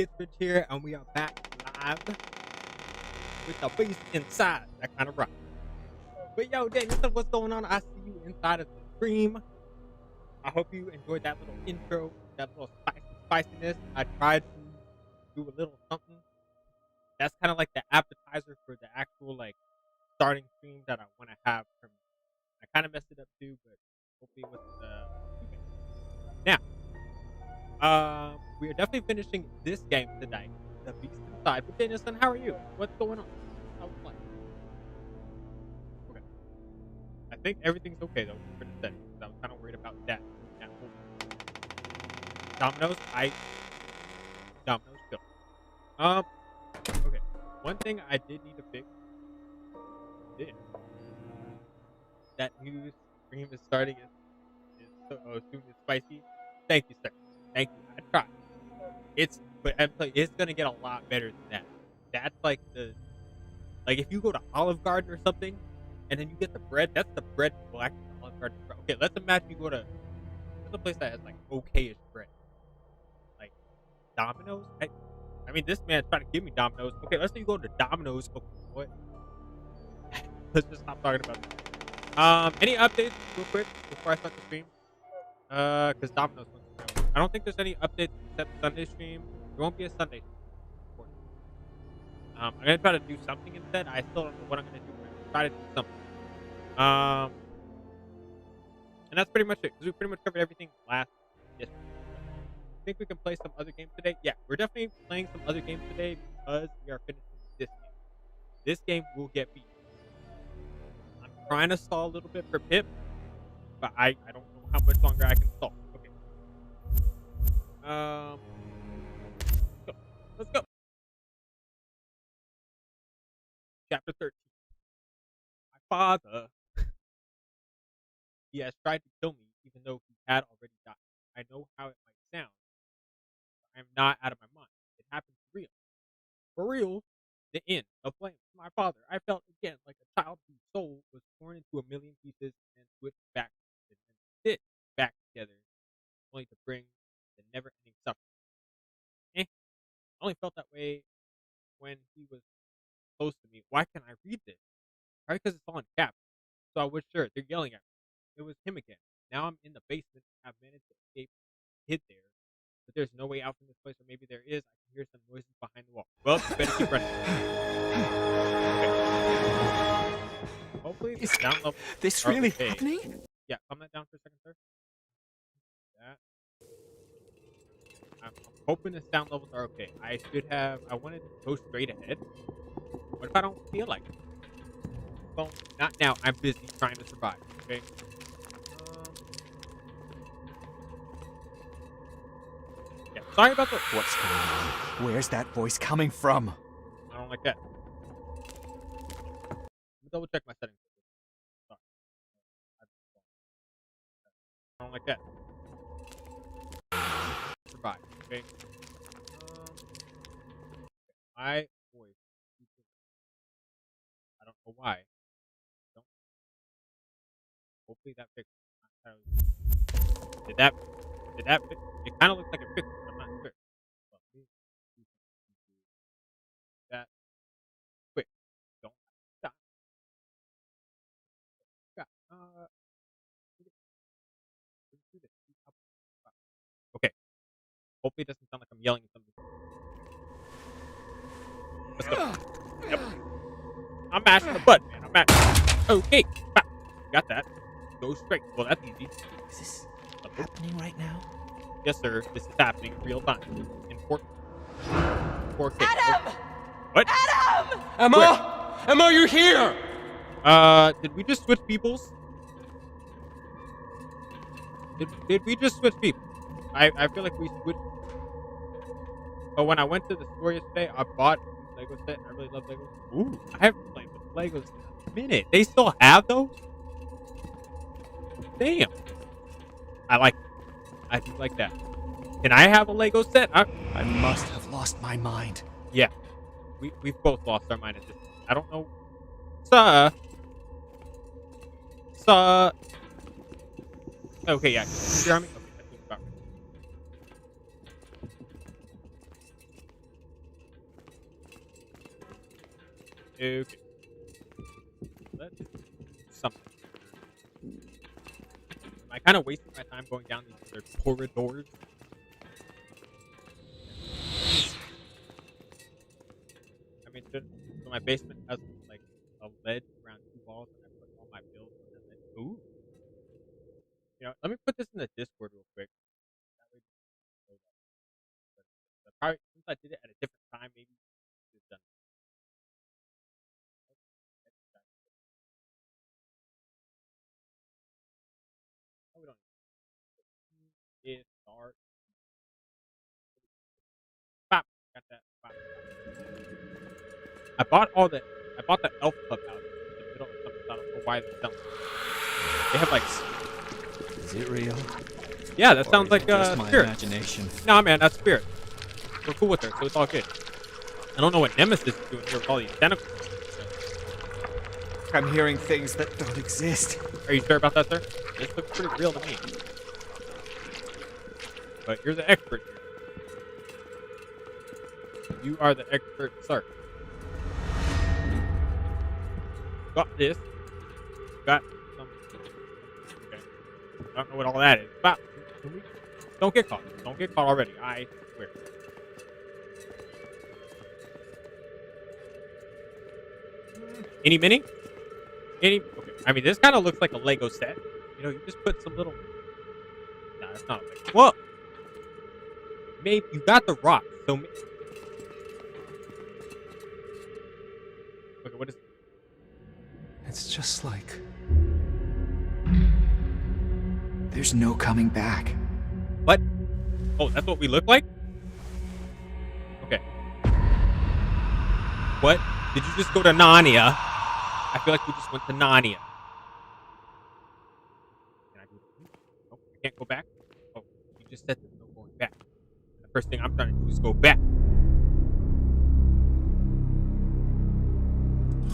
It's Rich here, and we are back live with the beast inside. That kind of rock. But yo, Danielson, what's going on? I see you inside of the stream. I hope you enjoyed that little intro, that little spiciness. I tried to do a little something. That's kind of like the appetizer for the actual starting stream that I want to have. I kind of messed it up too, but hopefully it wasn't too bad. Now, we are definitely finishing this game tonight. The Beast Inside. But Danielson, how are you? What's going on? How's life? Okay. I think everything's okay though for the setting. I was kind of worried about that whole Dominoes. Dominoes kill. Okay. One thing I did need to fix is that new stream is starting is so soon as spicy. Thank you, sir. Thank you. I tried. But I'm telling you, it's gonna get a lot better than that. That's like if you go to Olive Garden or something, and then you get the bread. That's the bread black Olive Garden. Okay, let's imagine you go to a place that has okayish bread, like Domino's. I mean, this man's trying to give me Domino's. Okay, let's say you go to Domino's. Okay, what? Let's just stop talking about that. Any updates real quick before I start the stream? Because Domino's wants to know. I don't think there's any updates except Sunday stream. There won't be a Sunday stream. I'm gonna try to do something instead. I still don't know what I'm gonna do. I'm gonna try to do something. And that's pretty much it. Because we pretty much covered everything last yesterday. I think we can play some other games today. Yeah, we're definitely playing some other games today because we are finishing this game. This game will get beat. I'm trying to stall a little bit for Pip, but I don't know how much longer I can stall. Okay. Let's go. Chapter 13. My father, he has tried to kill me even though he had already died. I know how it might sound, but I am not out of my mind. It happened for real. For real, the end of flames. My father, I felt again like a child whose soul was torn into a million pieces and switched back and stitched back together, only to bring the never-ending suffering. I only felt that way when he was close to me. Why can't I read this? Probably because it's all in caps. So I was sure they're yelling at me. It was him again. Now I'm in the basement. I've managed to escape, hid there, but there's no way out from this place. Or maybe there is. I can hear some noises behind the wall. Well, you better keep running. Okay. Hopefully, the sound level. This really happening? Yeah, calm that down for a second, sir. That. I'm hoping the sound levels are okay. I wanted to go straight ahead. What if I don't feel like it? Well, not now. I'm busy trying to survive, okay? Yeah, sorry about the... What's going on? Where's that voice coming from? I don't like that. Let me double check my settings. Sorry. I don't like that. Survive, okay? My voice. I don't know why. Hopefully that fixed it. Did that fix? It kind of looks like it fixed it. I'm not sure. Well, please do that quick. Don't stop. Okay. Hopefully it doesn't sound like I'm yelling at somebody. Let's go. Yep. I'm mashing the button, man. I'm mashing. Okay. Bop. Got that. Go straight. Well, that's easy. Is this happening right now? Yes, sir. This is happening in real time. Important. 4K. Adam! What? Adam! Emma! Emma, you're here! Did we just switch peoples? Did we just switch people? I feel like we switched. But when I went to the store yesterday, I bought a Lego set. I really love Legos. Ooh, I haven't played with Legos in a minute. They still have those? Damn. I like it. I do like that. Can I have a Lego set? I must have lost my mind. Yeah. We've both lost our mind at this point. I don't know. Sir. Okay, yeah. Can you hear me? Okay, that's about Okay. Let's do something. Am I kind of wasting my time going down these other corridors? I mean, so my basement has like a ledge around 2 walls, and I put all my bills on that ledge. Ooh. Let me put this in the Discord real quick. That way, we can know that. But probably since I did it at a different time, maybe it's done. Oh, we don't need it. Start. Pop. Got that. Pop. I bought the Elf Club house in the middle of something. So I don't know why they're selling it. They have like. Is it real? Yeah, that Or sounds is like it just my Spirit. imagination? Nah, man, that's Spirit. We're cool with her, so it's all good. I don't know what Nemesis is doing here with all these tentacles. I'm hearing things that don't exist. Are you sure about that, sir? This looks pretty real to me. But you're the expert here. You are the expert, sir. Got this. Got some. Okay. I don't know what all that is. But don't get caught. Don't get caught already. I swear. Any mini? Okay. I mean, this kind of looks like a Lego set. You just put some little. Nah, that's not a Lego. Well, maybe you got the rock. So. Okay, what is? It's just like there's no coming back. What? Oh, that's what we look like? Okay. What? Did you just go to Narnia? I feel like we just went to Narnia. Can I do it? Nope, I can't go back. Oh, you just said there's no going back. The first thing I'm trying to do is go back.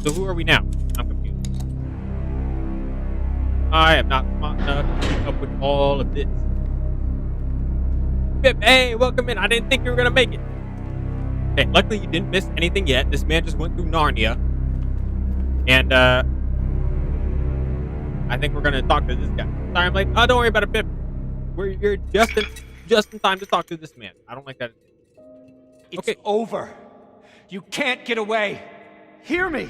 So who are we now? I'm confused. I am not smart enough to keep up with all of this. Pip, hey, welcome in. I didn't think you were gonna make it. Hey, luckily you didn't miss anything yet. This man just went through Narnia. And, I think we're gonna talk to this guy. Sorry, I'm like, oh, don't worry about it, Pip. You're just in time to talk to this man. I don't like that. It's over. You can't get away. Hear me.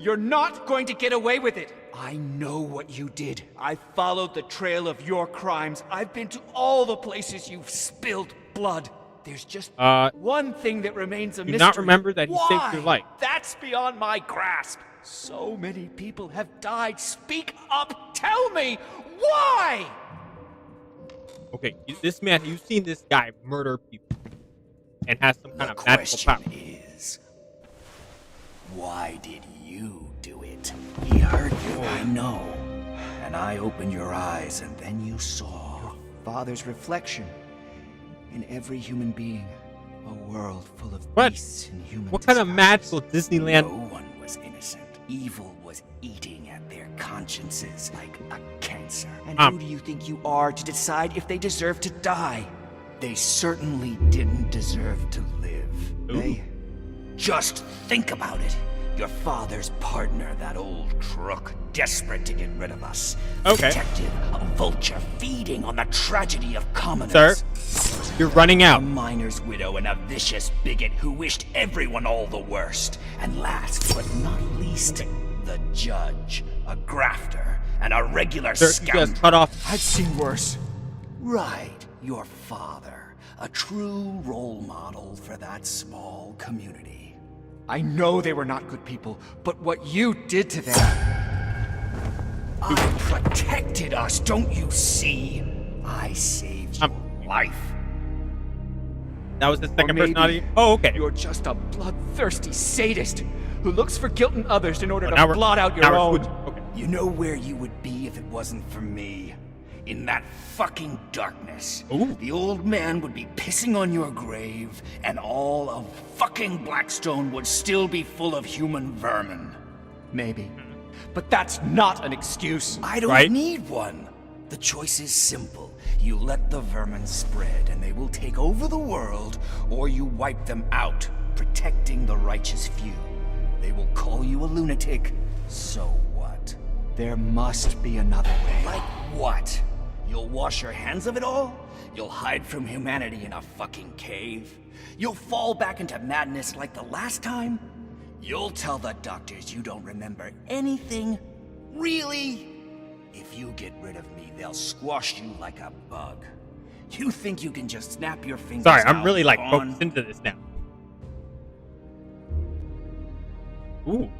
You're not going to get away with it. I know what you did. I followed the trail of your crimes. I've been to all the places you've spilled blood. There's just one thing that remains a mystery. Do not remember that he saved your life. That's beyond my grasp. So many people have died. Speak up. Tell me why. Okay, this man, you've seen this guy murder people and has some kind of magical power. The question is, why did you do it? He hurt you, I know. And I opened your eyes, and then you saw Your father's reflection in every human being. A world full of beasts and human What kind of disguises. magical Disneyland? no one was innocent. Evil was eating at their consciences like a cancer. And who do you think you are to decide if they deserve to die? They certainly didn't deserve to live. They Just think about it. Your father's partner, that old crook, desperate to get rid of us. Okay. Detective, a vulture feeding on the tragedy of commoners. Sir, you're running A out. miner's widow and a vicious bigot who wished everyone all the worst. And last but not least, the judge, a grafter, and a regular Sir, you scoundrel. just cut off. I've seen worse. Right, your father, a true role model for that small community. I know they were not good people, but what you did to them. I protected us, don't you see? I saved your life. That was the Or second maybe personality. Oh, okay. You're just a bloodthirsty sadist who looks for guilt in others in order Oh, to now we're- blot out now your we're own. switching. Okay. You know where you would be if it wasn't for me? In that fucking darkness. Ooh. The old man would be pissing on your grave, and all of fucking Blackstone would still be full of human vermin. Maybe. But that's not an excuse. I don't Right. need one. The choice is simple. You let the vermin spread, and they will take over the world, or you wipe them out, protecting the righteous few. They will call you a lunatic. So what? There must be another way. Like what? You'll wash your hands of it all? You'll hide from humanity in a fucking cave? You'll fall back into madness like the last time? You'll tell the doctors you don't remember anything? Really? If you get rid of me, they'll squash you like a bug. You think you can just snap your fingers? Sorry, I'm really out, like focused into this now. Ooh.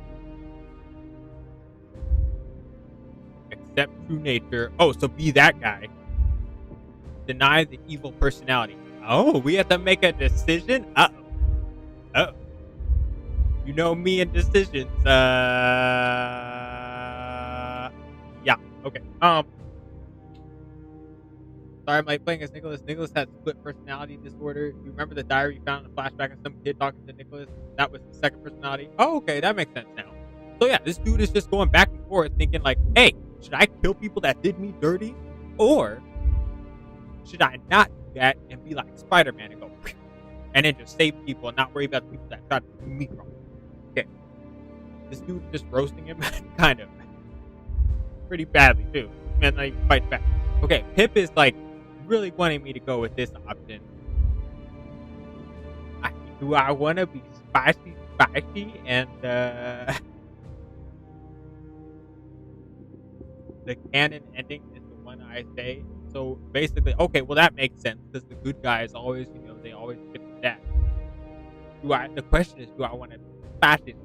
Accept true nature. Oh, so be that guy. Deny the evil personality. Oh, we have to make a decision? Uh-oh. Uh-oh. You know me and decisions. Yeah. Okay. Sorry, I'm like playing as Nicholas. Nicholas had split personality disorder. You remember the diary you found in the flashback of some kid talking to Nicholas? That was the second personality. Oh, okay, that makes sense now. So yeah, this dude is just going back and forth thinking like, hey, should I kill people that did me dirty? Or should I not do that and be like Spider-Man and go and then just save people and not worry about the people that tried to do me wrong? Okay. This dude just roasting him kind of pretty badly too. Man, like fight back. Okay, Pip is like really wanting me to go with this option. Do I want to be spicy and the canon ending is the one I say. So basically, okay, well that makes sense because the good guys always, they always get the death. The question is, do I want to be spicy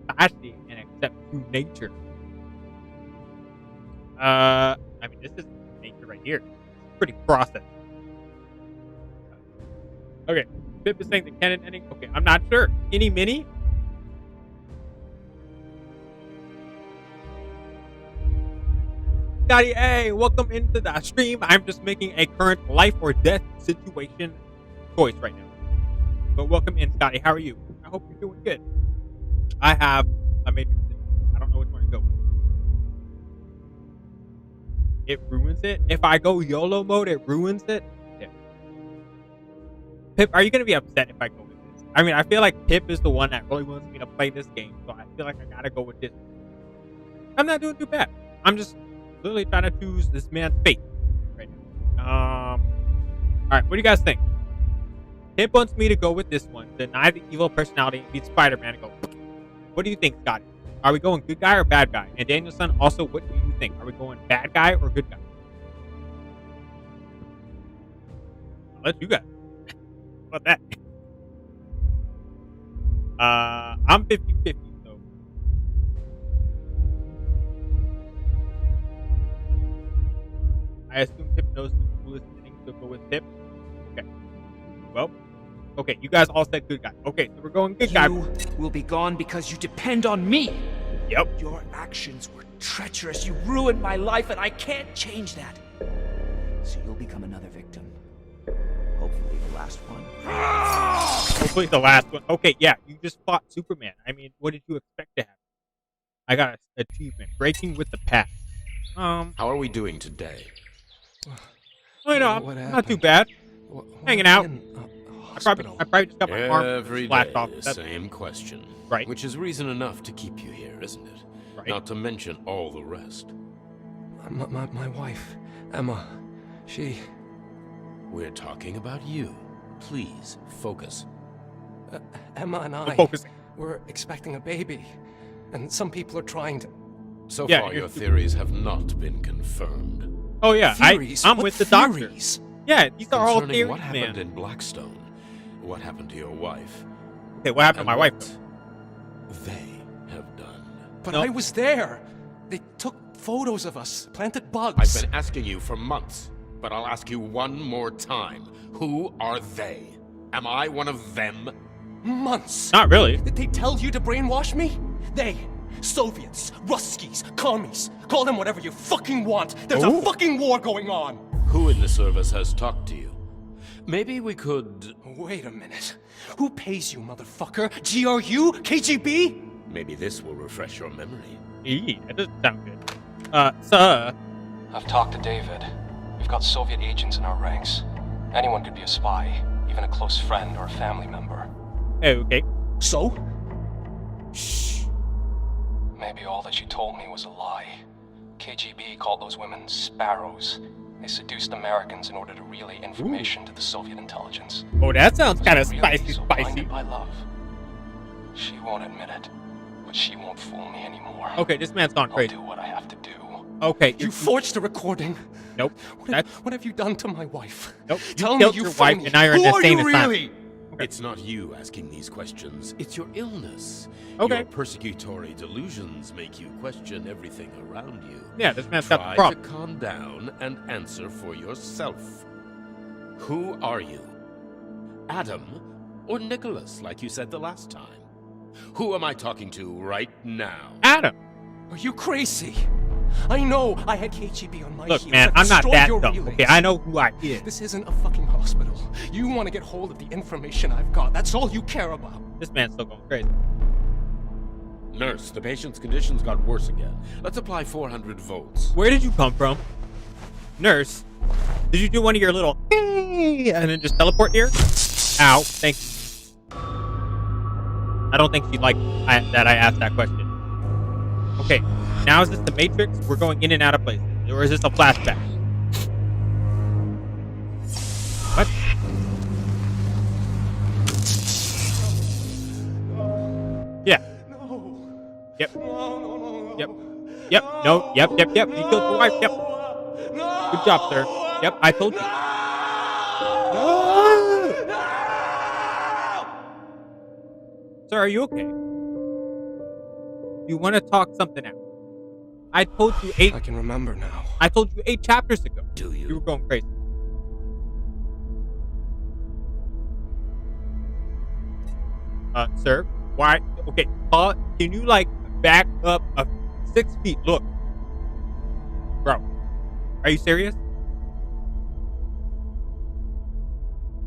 and accept true nature? I mean, this is nature right here. It's pretty processed. Okay, Pip is saying the canon ending. Okay, I'm not sure. Any mini? Scotty, hey, welcome into the stream. I'm just making a current life or death situation choice right now. But welcome in, Scotty. How are you? I hope you're doing good. I have a major decision. I don't know which one to go with. It ruins it. If I go YOLO mode, it ruins it. Yeah. Pip, are you going to be upset if I go with this? I mean, I feel like Pip is the one that really wants me to play this game, so I feel like I got to go with this. I'm not doing too bad. I'm just literally trying to choose this man's fate right now. Alright, what do you guys think? Pip wants me to go with this one. Deny the evil personality and beat Spider-Man and go. What do you think, Scotty? Are we going good guy or bad guy? And Danielson, also, what do you think? Are we going bad guy or good guy? I'll let you guys. How about that? I'm 50-50, so. I assume Pip knows the coolest thing to go with Pip. Okay. Well, okay, you guys all said good guy. Okay, so we're going good guy. You will be gone because you depend on me. Yep. Your actions were treacherous. You ruined my life, and I can't change that. So you'll become another victim. Hopefully the last one. Hopefully the last one. Okay, yeah, you just fought Superman. I mean, what did you expect to happen? I got an achievement. Breaking with the past. How are we doing today? Well, not too bad. Hanging out. I probably just got my arm slashed off. That's same question. Right. Which is reason enough to keep you here, isn't it? Right. Not to mention all the rest. My wife, Emma, she... We're talking about you. Please, focus. Emma and I... Focusing. We're expecting a baby. And some people are trying to... So far, your theories have not been confirmed. Oh, yeah. Theories? I'm What with the theories? doctor. Yeah, these are all Concerning theories, what happened man. in Blackstone, what happened to your wife, Okay, what happened to my wife? what they have done. But No. I was there. They took photos of us, planted I've bugs. been asking you for months, but I'll ask you one more time. Who are they? Am I one of them? Months. Not really. Did they tell you to brainwash me? They, Soviets, Ruskies, commies, call them whatever you fucking want. There's a fucking war going on. Who in the service has talked to you? Maybe we could... Wait a minute. Who pays you, motherfucker? GRU? KGB? Maybe this will refresh your memory. That doesn't sound good. Sir. I've talked to David. We've got Soviet agents in our ranks. Anyone could be a spy, even a close friend or a family member. Okay. So? Shh. maybe all that she told me was a lie. KGB called those women sparrows. They seduced Americans in order to relay information to the Soviet intelligence. Oh, that sounds kind of Really spicy, so spicy. blinded by love. She won't admit it, but she won't fool me anymore. Okay, this man's gone I'll crazy. do what I have to do. Okay, You forged a recording. Nope. What have you done to my wife? Nope. Tell You me killed you your wife, phony. and now you're in Who the are insane you asylum. really? It's not you asking these questions. It's your illness. Okay. Your persecutory delusions make you question everything around you. Yeah, this man's got the Try problem. to calm down and answer for yourself. Who are you? Adam or Nicholas, like you said the last time? Who am I talking to right now? Adam. Are you crazy? I know I had KGB on my Look, heels. man, I I'm not destroyed that your dumb. relays. Okay, I know who I is. This isn't a fucking hospital. You want to get hold of the information I've got. That's all you care about. This man's still going crazy. Nurse, the patient's conditions got worse again. Let's apply 400 volts. Where did you come from? Nurse, did you do one of your little and then just teleport here? Ow, thank you. I don't think she'd like that I asked that question. Okay, now is this the Matrix? We're going in and out of places. Or is this a flashback? What? Yeah. No. Yep. No. Yep. Yep. No. Yep. Yep. Yep. You killed your wife. Yep. Good job, sir. Yep. I told you. Sir, are you okay? You want to talk something out? I told you I can remember now. I told you 8 chapters ago. Do you? You were going crazy. Sir, why? Okay, can you like back up 6 feet? Look, bro, are you serious?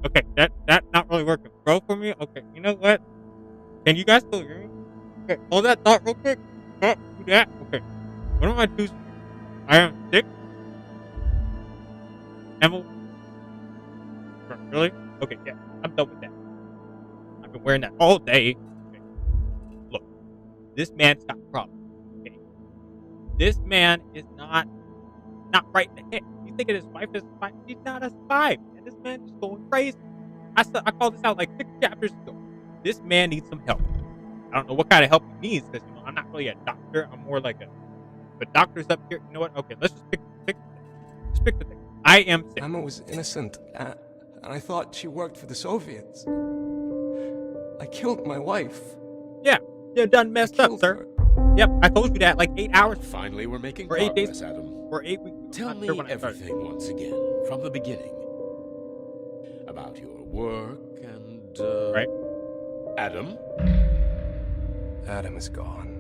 Okay, that not really working, bro. For me, okay. You know what? Can you guys still hear me? Okay, hold that thought real quick. Do that. Okay, what am I choosing? I am sick. Emil. Really? Okay, yeah, I'm done with that. I've been wearing that all day. Okay. Look, this man's got problems. Okay, this man is not right in the head. You thinking his wife is a spy? She's not a spy. And this man is going crazy. I called this out like 6 chapters ago. This man needs some help. I don't know what kind of help he needs because I'm not really a doctor. I'm more like but doctors up here. You know what? Okay, let's just pick the thing. Just pick the thing. I am sick. Emma was innocent, and I thought she worked for the Soviets. I killed my wife. Yeah, you're done messed up, sir. Yep, I told you that like 8 hours Finally, we're making or 8 progress, days Adam. or 8 weeks. Tell I'm me not sure when I started. everything once again, from the beginning. About your work and, Right. Adam? Adam is gone.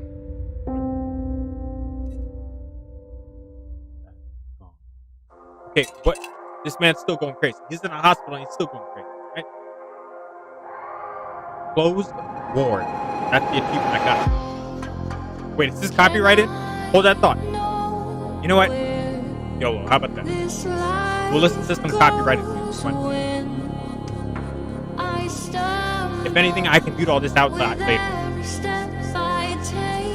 Okay, what? This man's still going crazy. He's in a hospital and he's still going crazy, right? Closed ward. That's the achievement I got. Wait, is this copyrighted? Hold that thought. You know what? YOLO, how about that? We'll listen to some copyrighted music. If anything, I can mute all this out later.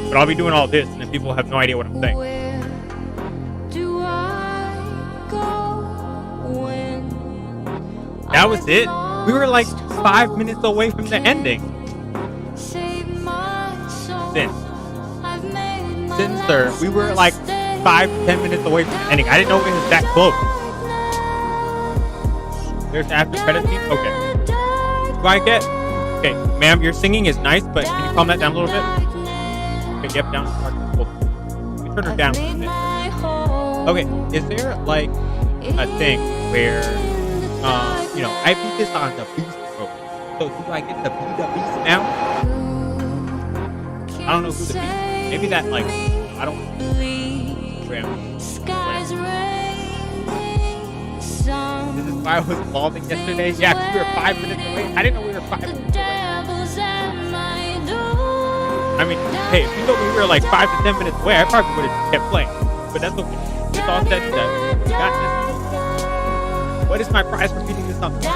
But I'll be doing all this, and then people have no idea what I'm saying. That was it. We were like 5 minutes away from the ending. Sin, sir. We were like 5-10 minutes away from the ending. I didn't know it was that close. There's the after credit scene. Okay. Do I get? Okay, ma'am, your singing is nice, but can you calm that down a little bit? Okay, yep, down. Let me turn her down a bit. Okay, is there like a thing where, you know, I beat this on the Beast program. So do I get to be the Beast now? I don't know who the Beast is. Maybe that, like, I don't know. This is why I was balding yesterday. Yeah, because we were 5 minutes away. I didn't know we were 5 minutes away. I mean, hey, if you told me we were like 5 to 10 minutes away, I probably would have kept playing. But that's okay. It's all said and done. We got this. What is my prize for beating this on the Please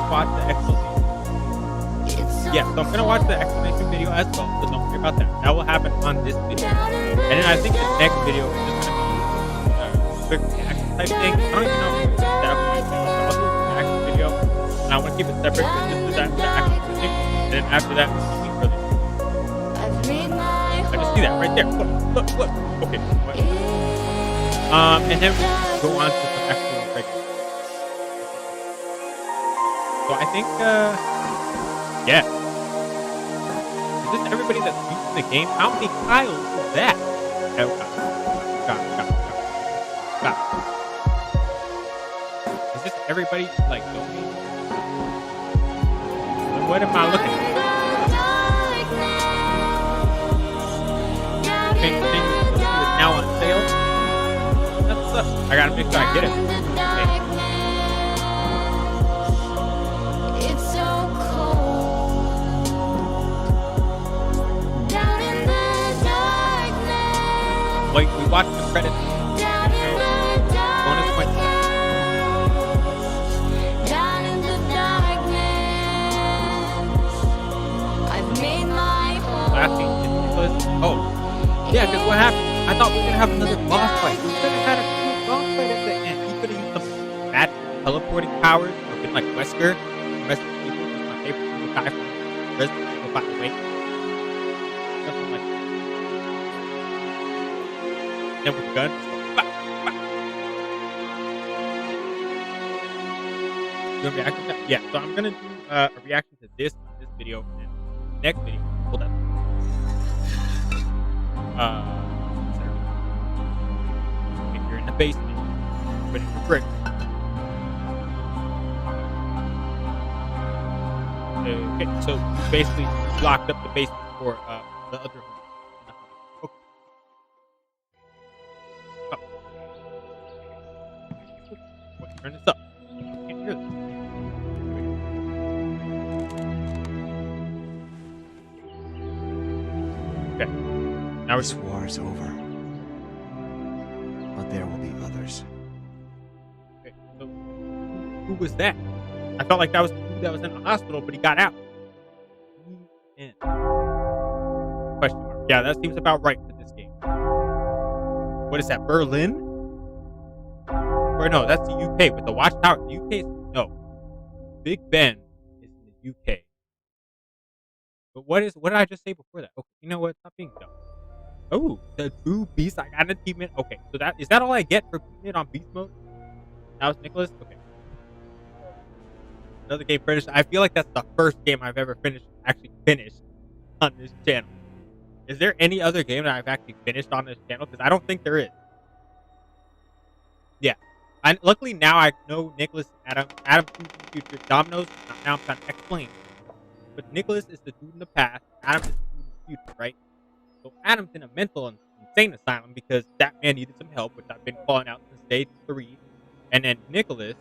watch the explanation. Yeah, so I'm gonna watch the explanation video as well, so don't worry about that. That will happen on this video. And then I think the next video is just gonna be a quick reaction type thing. I don't even know if it's set up on my channel, but I'll do a reaction video. And I wanna keep it separate because this is the actual thing. And then after that, we'll see further. I just see that right there. Look. Okay. What? And then we'll go on to some actual regular. So I think, yeah. Is this everybody that's using the game? How many tiles is that? Oh, got it. Is this everybody, like, going? What am I looking at? Is now on sale? That's what's up. I gotta make sure I get it. Okay. Like, we watched the credits. Bonus points. Laughing Nicholas. Oh, yeah, because what happened? I thought we were gonna have another boss fight. We could have had a cool boss fight at the end. He could have used some magic teleporting powers, or been like Wesker. Rest of people, he's my favorite little guy from Resident Evil, by the way. Something like that. Then with the gun, just go, bah, bah. You want to react to that? Yeah, so I'm gonna do a reaction to this video, and then next video, hold up. If you're in the basement, put in the brick. Okay, so you basically locked up the basement for the other room. Okay. Oh. Wait, turn this up. I can't hear this. Okay. Now This war is over. But there will be others. Okay, so who was that? I felt like that was the dude that was in the hospital, but he got out. In. Question mark. Yeah, that seems about right for this game. What is that, Berlin? Or no, that's the UK with the watchtower. The UK is, no. Big Ben is in the UK. But what did I just say before that? Okay, you know what? Stop being dumb. Oh, the two beasts. I got an achievement. Okay, so is that all I get for beating it on beast mode? That was Nicholas? Okay. Another game finished. I feel like that's the first game I've ever actually finished on this channel. Is there any other game that I've actually finished on this channel? Because I don't think there is. Yeah. Luckily now I know Nicholas and Adam. Adam's in the future. Domino's. Now I'm trying to explain. But Nicholas is the dude in the past. Adam is the dude in the future, right? So Adam's in a mental and insane asylum because that man needed some help, which I've been calling out since day 3. And then Nicholas,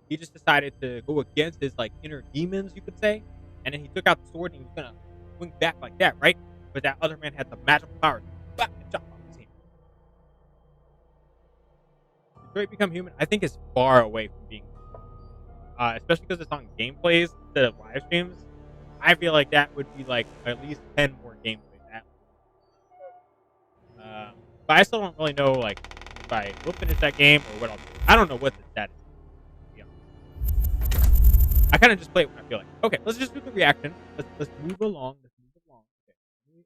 he just decided to go against his like inner demons, you could say. And then he took out the sword and he was gonna swing back like that, right? But that other man had the magical power to chop off his hand. Detroit Become Human, I think, is far away from being, especially because it's on gameplays instead of live streams. I feel like that would be like at least 10 more gameplays. But I still don't really know like if I will finish that game or what I'll do. I don't know what the status is, to be honest. I kind of just play it when I feel like. Okay, let's just do the reaction. Let's move along. Okay. Let me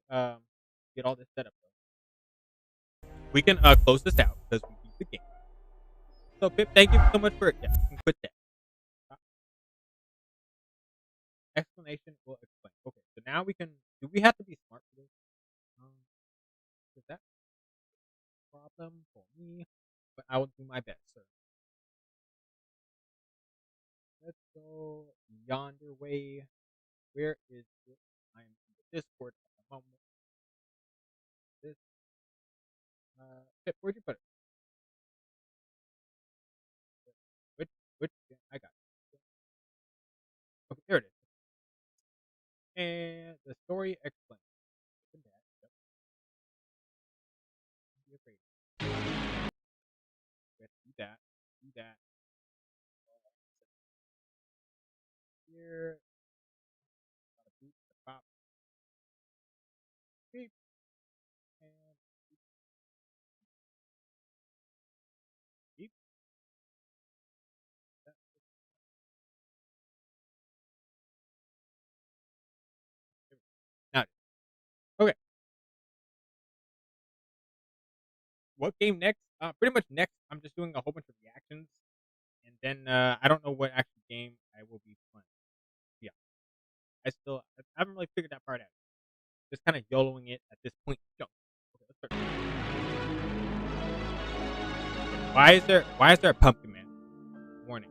get all this set up though. We can close this out because we beat the game. So Pip, thank you so much for it. Yeah, you can quit that. Explanation will explain. Okay, so now we can. Do we have to be smart for this? Is that a problem for me? But I will do my best, sir. Let's go yonder way. Where is it? I am in the Discord at the moment. This. Pip, where'd you put it? Which? Which? Yeah, I got it. Okay, there it is. And the story explained. Open that. Yep. Don't be afraid. Let's do that. Do that. Here. what game next? Pretty much next. I'm just doing a whole bunch of reactions, and then I don't know what actual game I will be playing. Yeah, I haven't really figured that part out. Just kind of YOLOing it at this point. Go. Okay, let's start. Why is there a pumpkin man? Warning.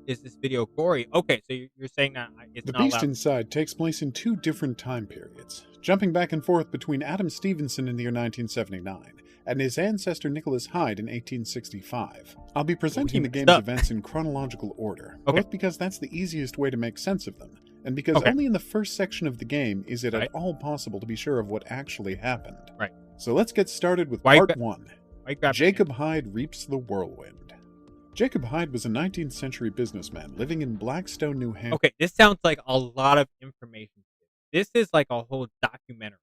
Is this video gory? Okay, so you're saying that it's The not Beast allowed. Inside takes place in 2 different time periods, jumping back and forth between Adam Stevenson in the year 1979 and his ancestor Nicholas Hyde in 1865. I'll be presenting the game's events in chronological order, both because that's the easiest way to make sense of them, and because only in the first section of the game is it at all possible to be sure of what actually happened. Right. So let's get started with Part 1. Jacob Hyde Reaps the Whirlwind. Jacob Hyde was a 19th century businessman living in Blackstone, New Hampshire. Okay, this sounds like a lot of information. This is like a whole documentary.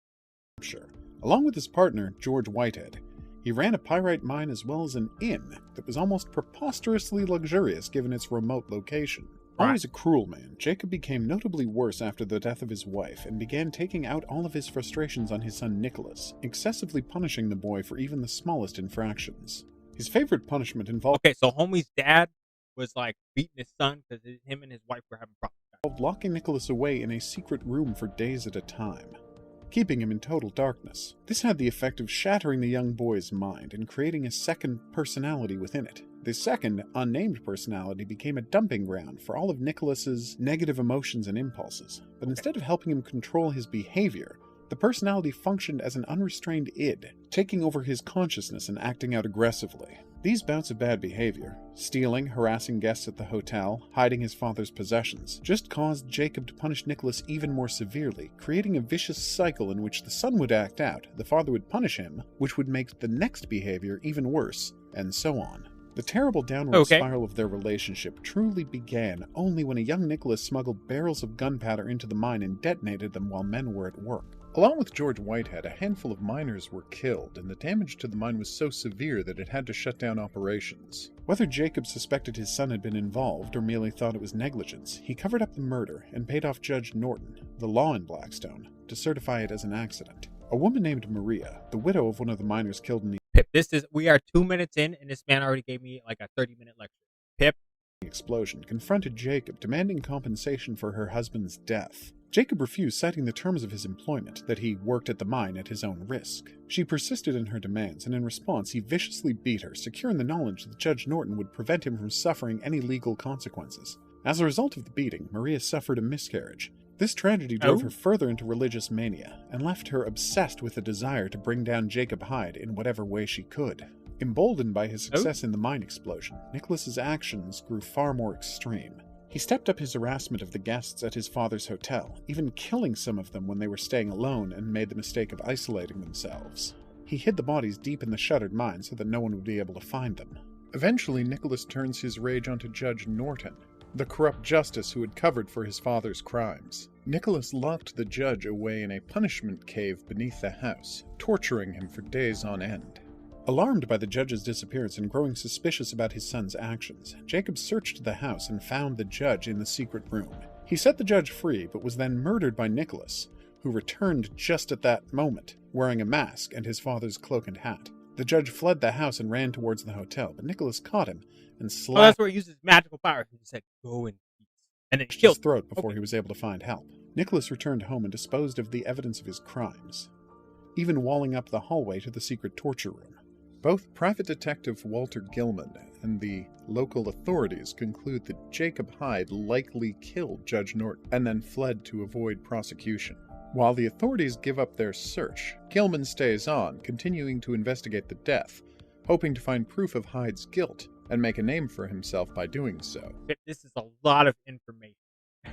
Along with his partner, George Whitehead, he ran a pyrite mine as well as an inn that was almost preposterously luxurious given its remote location. Always a cruel man, Jacob became notably worse after the death of his wife and began taking out all of his frustrations on his son Nicholas, excessively punishing the boy for even the smallest infractions. His favorite punishment involved so homie's dad was like beating his son because him and his wife were having problems. Locking Nicholas away in a secret room for days at a time, keeping him in total darkness. This had the effect of shattering the young boy's mind and creating a second personality within it. This second, unnamed personality became a dumping ground for all of Nicholas's negative emotions and impulses, but instead of helping him control his behavior, the personality functioned as an unrestrained id, taking over his consciousness and acting out aggressively. These bouts of bad behavior, stealing, harassing guests at the hotel, hiding his father's possessions, just caused Jacob to punish Nicholas even more severely, creating a vicious cycle in which the son would act out, the father would punish him, which would make the next behavior even worse, and so on. The terrible downward spiral of their relationship truly began only when a young Nicholas smuggled barrels of gunpowder into the mine and detonated them while men were at work. Along with George Whitehead, a handful of miners were killed, and the damage to the mine was so severe that it had to shut down operations. Whether Jacob suspected his son had been involved or merely thought it was negligence, he covered up the murder and paid off Judge Norton, the law in Blackstone, to certify it as an accident. A woman named Maria, the widow of one of the miners killed in the Pip, we are 2 minutes in, and this man already gave me like a 30-minute lecture. Pip. Explosion confronted Jacob, demanding compensation for her husband's death. Jacob refused, citing the terms of his employment, that he worked at the mine at his own risk. She persisted in her demands, and in response he viciously beat her, secure in the knowledge that Judge Norton would prevent him from suffering any legal consequences. As a result of the beating, Maria suffered a miscarriage. This tragedy drove her further into religious mania, and left her obsessed with a desire to bring down Jacob Hyde in whatever way she could. Emboldened by his success in the mine explosion, Nicholas's actions grew far more extreme. He stepped up his harassment of the guests at his father's hotel, even killing some of them when they were staying alone and made the mistake of isolating themselves. He hid the bodies deep in the shuttered mine so that no one would be able to find them. Eventually, Nicholas turns his rage onto Judge Norton, the corrupt justice who had covered for his father's crimes. Nicholas locked the judge away in a punishment cave beneath the house, torturing him for days on end. Alarmed by the judge's disappearance and growing suspicious about his son's actions, Jacob searched the house and found the judge in the secret room. He set the judge free, but was then murdered by Nicholas, who returned just at that moment, wearing a mask and his father's cloak and hat. The judge fled the house and ran towards the hotel, but Nicholas caught him and slashed that's where he uses magical powers. He said, "Go in peace," and then killed his throat before he was able to find help. Nicholas returned home and disposed of the evidence of his crimes, even walling up the hallway to the secret torture room. Both Private Detective Walter Gilman and the local authorities conclude that Jacob Hyde likely killed Judge Norton and then fled to avoid prosecution. While the authorities give up their search, Gilman stays on, continuing to investigate the death, hoping to find proof of Hyde's guilt and make a name for himself by doing so. This is a lot of information.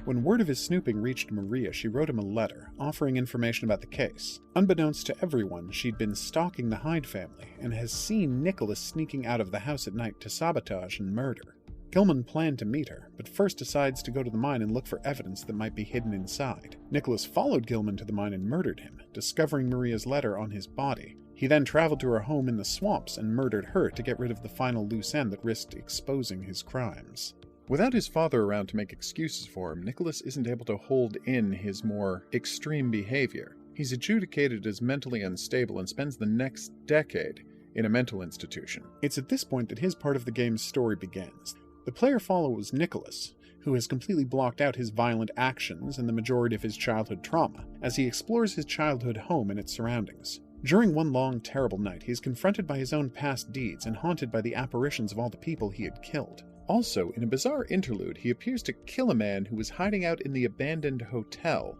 When word of his snooping reached Maria, she wrote him a letter, offering information about the case. Unbeknownst to everyone, she'd been stalking the Hyde family, and has seen Nicholas sneaking out of the house at night to sabotage and murder. Gilman planned to meet her, but first decides to go to the mine and look for evidence that might be hidden inside. Nicholas followed Gilman to the mine and murdered him, discovering Maria's letter on his body. He then traveled to her home in the swamps and murdered her to get rid of the final loose end that risked exposing his crimes. Without his father around to make excuses for him, Nicholas isn't able to hold in his more extreme behavior, He's adjudicated as mentally unstable and spends the next decade in a mental institution. It's at this point that his part of the game's story begins. The player follows Nicholas, who has completely blocked out his violent actions and the majority of his childhood trauma, as he explores his childhood home and its surroundings. During one long, terrible night, he is confronted by his own past deeds and haunted by the apparitions of all the people he had killed. Also, in a bizarre interlude, he appears to kill a man who was hiding out in the abandoned hotel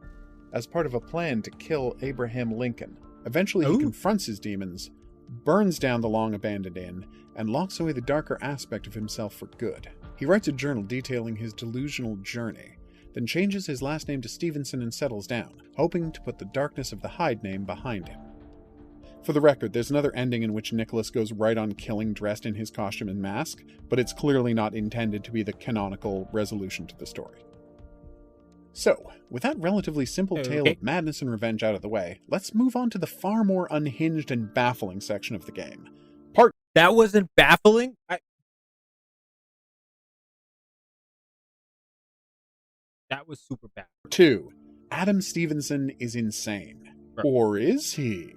as part of a plan to kill Abraham Lincoln. Eventually, he confronts his demons, burns down the long-abandoned inn, and locks away the darker aspect of himself for good. He writes a journal detailing his delusional journey, then changes his last name to Stevenson and settles down, hoping to put the darkness of the Hyde name behind him. For the record, there's another ending in which Nicholas goes right on killing dressed in his costume and mask, but it's clearly not intended to be the canonical resolution to the story. So, with that relatively simple tale of madness and revenge out of the way, let's move on to the far more unhinged and baffling section of the game. That wasn't baffling? That was super bad. 2. Adam Stevenson is insane. Right. Or is he?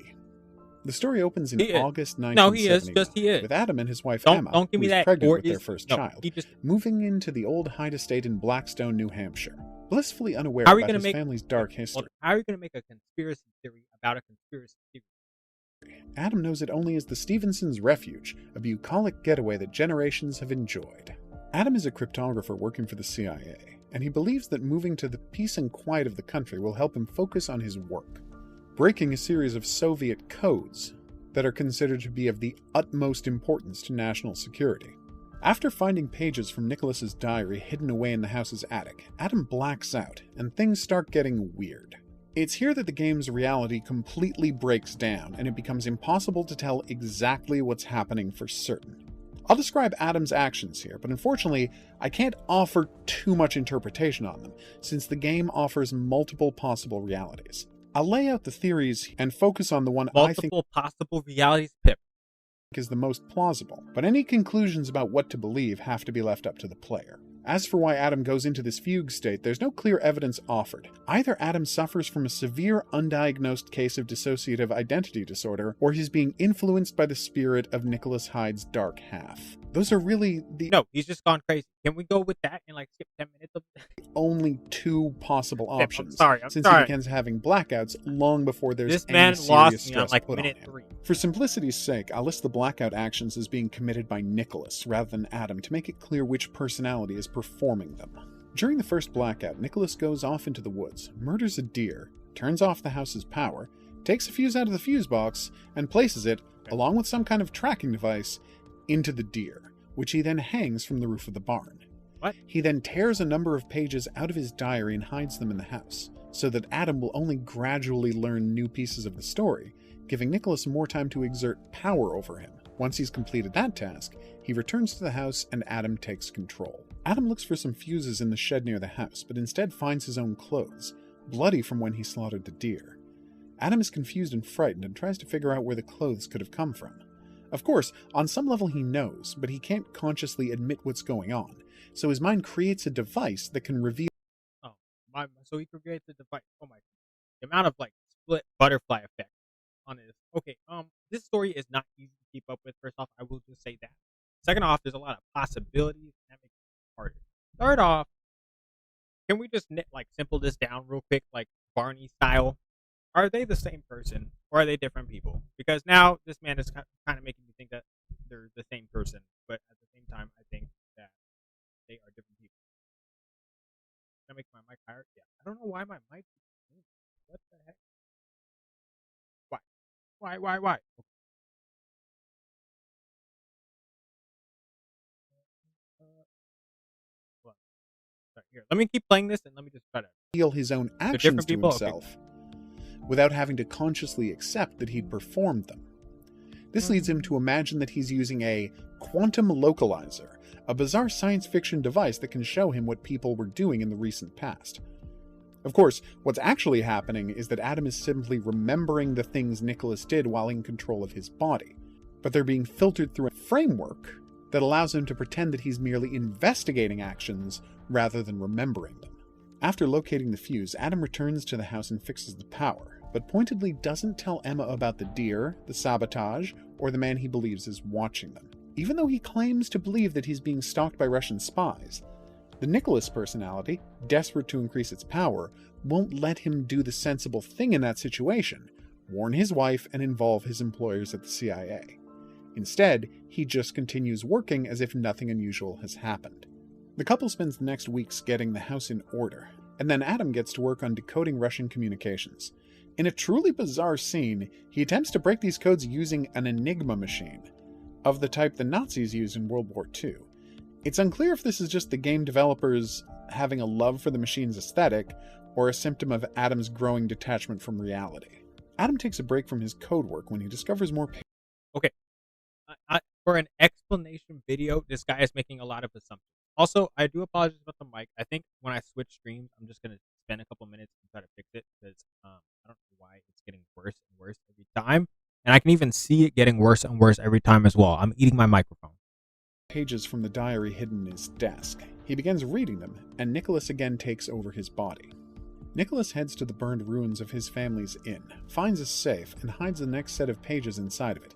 The story opens in August 1971, No, he is. He is. with Adam and his wife Don't Emma, give me who is that. pregnant Or with their is- first no, child, he just- moving into the old Hyde estate in Blackstone, New Hampshire. Blissfully unaware How are we about gonna his make- family's dark history, How are you going to make a conspiracy theory about a conspiracy theory? Adam knows it only as the Stevensons' refuge, a bucolic getaway that generations have enjoyed. Adam is a cryptographer working for the CIA, and he believes that moving to the peace and quiet of the country will help him focus on his work, breaking a series of Soviet codes that are considered to be of the utmost importance to national security. After finding pages from Nicholas's diary hidden away in the house's attic, Adam blacks out, and things start getting weird. It's here that the game's reality completely breaks down, and it becomes impossible to tell exactly what's happening for certain. I'll describe Adam's actions here, but unfortunately, I can't offer too much interpretation on them, since the game offers multiple possible realities. I'll lay out the theories and focus on the one I think Multiple possible realities, Pip. is the most plausible, but any conclusions about what to believe have to be left up to the player. As for why Adam goes into this fugue state, there's no clear evidence offered. Either Adam suffers from a severe undiagnosed case of dissociative identity disorder, or he's being influenced by the spirit of Nicholas Hyde's dark half. Those are really the No, he's just gone crazy. Can we go with that and like skip 10 minutes of only two possible I'm options, sorry. since he begins having blackouts long before there's This any man serious lost me stress on like put minute on him. 3. For simplicity's sake, I'll list the blackout actions as being committed by Nicholas rather than Adam to make it clear which personality is performing them. During the first blackout, Nicholas goes off into the woods, murders a deer, turns off the house's power, takes a fuse out of the fuse box, and places it, along with some kind of tracking device, into the deer, which he then hangs from the roof of the barn. What? He then tears a number of pages out of his diary and hides them in the house, so that Adam will only gradually learn new pieces of the story, giving Nicholas more time to exert power over him. Once he's completed that task, he returns to the house and Adam takes control. Adam looks for some fuses in the shed near the house, but instead finds his own clothes, bloody from when he slaughtered the deer. Adam is confused and frightened and tries to figure out where the clothes could have come from. Of course, on some level he knows, but he can't consciously admit what's going on, so his mind creates a device that can reveal. So he creates the device. Oh my! The amount of like split butterfly effect on this. Okay, this story is not easy to keep up with. First off, I will just say that. Second off, there's a lot of possibilities that makes it harder. Third off, can we just simple this down real quick, like Barney style? Are they the same person or are they different people? Because now this man is kind of making me think that they're the same person, but at the same time, I think that they are different people. Can I make my mic higher? Yeah. I don't know why my mic. What the heck? Why? Okay. Well, sorry, here. Let me keep playing this and let me just try to reveal his own actions to himself, without having to consciously accept that he'd performed them. This leads him to imagine that he's using a quantum localizer, a bizarre science fiction device that can show him what people were doing in the recent past. Of course, what's actually happening is that Adam is simply remembering the things Nicholas did while in control of his body, but they're being filtered through a framework that allows him to pretend that he's merely investigating actions rather than remembering them. After locating the fuse, Adam returns to the house and fixes the power, but pointedly doesn't tell Emma about the deer, the sabotage, or the man he believes is watching them. Even though he claims to believe that he's being stalked by Russian spies, the Nicholas personality, desperate to increase its power, won't let him do the sensible thing in that situation, warn his wife and involve his employers at the CIA. Instead, he just continues working as if nothing unusual has happened. The couple spends the next weeks getting the house in order, and then Adam gets to work on decoding Russian communications. In a truly bizarre scene, he attempts to break these codes using an Enigma machine, of the type the Nazis used in World War II. It's unclear if this is just the game developers having a love for the machine's aesthetic, or a symptom of Adam's growing detachment from reality. Adam takes a break from his code work when he discovers more Okay. For an explanation video, this guy is making a lot of assumptions. Also, I do apologize about the mic. I think when I switch streams, I'm just going to spend a couple minutes and try to fix it because I don't know why it's getting worse and worse every time. And I can even see it getting worse and worse every time as well. I'm eating my microphone. pages from the diary hidden in his desk. He begins reading them, and Nicholas again takes over his body. Nicholas heads to the burned ruins of his family's inn, finds a safe, and hides the next set of pages inside of it.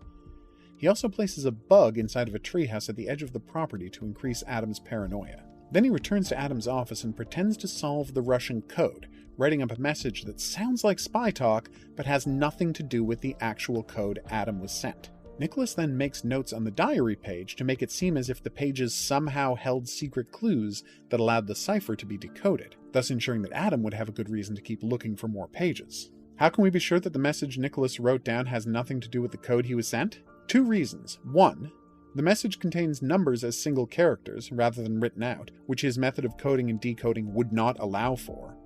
He also places a bug inside of a treehouse at the edge of the property to increase Adam's paranoia. Then he returns to Adam's office and pretends to solve the Russian code, writing up a message that sounds like spy talk, but has nothing to do with the actual code Adam was sent. Nicholas then makes notes on the diary page to make it seem as if the pages somehow held secret clues that allowed the cipher to be decoded, thus ensuring that Adam would have a good reason to keep looking for more pages. How can we be sure that the message Nicholas wrote down has nothing to do with the code he was sent? 2 reasons. 1. The message contains numbers as single characters, rather than written out, which his method of coding and decoding would not allow for.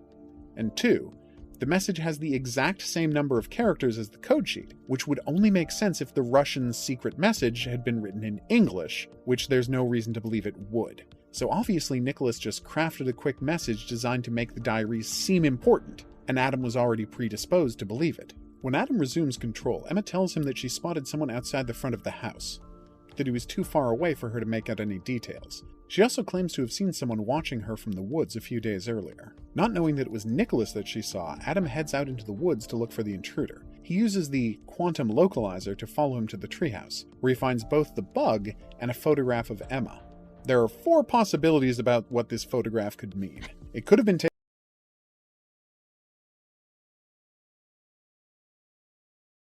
And 2. The message has the exact same number of characters as the code sheet, which would only make sense if the Russian secret message had been written in English, which there's no reason to believe it would. So obviously Nicholas just crafted a quick message designed to make the diaries seem important, and Adam was already predisposed to believe it. When Adam resumes control, Emma tells him that she spotted someone outside the front of the house, but that he was too far away for her to make out any details. She also claims to have seen someone watching her from the woods a few days earlier. Not knowing that it was Nicholas that she saw, Adam heads out into the woods to look for the intruder. He uses the quantum localizer to follow him to the treehouse, where he finds both the bug and a photograph of Emma. There are 4 possibilities about what this photograph could mean. It could have been